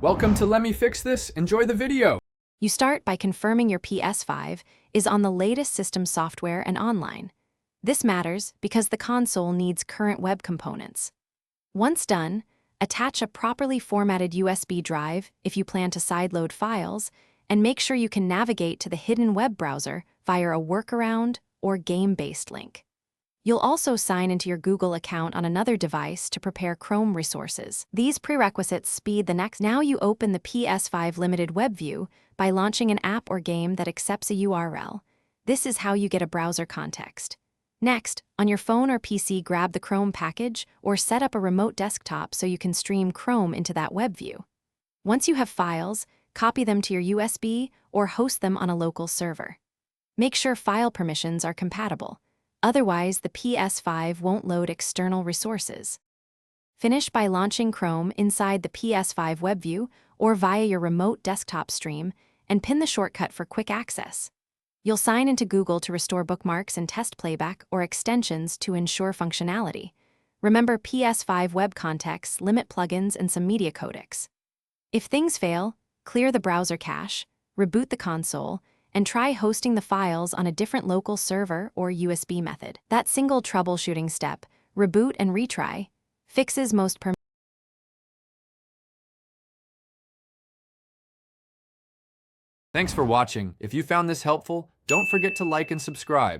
Welcome to Let Me Fix This. Enjoy the video. You start by confirming your PS5 is on the latest system software and online. This matters because the console needs current web components. Once done, attach a properly formatted USB drive if you plan to sideload files, and make sure you can navigate to the hidden web browser via a workaround or game-based link. You'll also sign into your Google account on another device to prepare Chrome resources. These prerequisites speed the next. Now you open the PS5 limited web view by launching an app or game that accepts a URL. This is how you get a browser context. Next, on your phone or PC, grab the Chrome package or set up a remote desktop so you can stream Chrome into that web view. Once you have files, copy them to your USB or host them on a local server. Make sure file permissions are compatible. Otherwise, the PS5 won't load external resources. Finish by launching Chrome inside the PS5 web view or via your remote desktop stream and pin the shortcut for quick access. You'll sign into Google to restore bookmarks and test playback or extensions to ensure functionality. Remember, PS5 web contexts limit plugins and some media codecs. If things fail, clear the browser cache, reboot the console, and try hosting the files on a different local server or USB method. That single troubleshooting step, reboot and retry, fixes most Thanks for watching. If you found this helpful, don't forget to like and subscribe.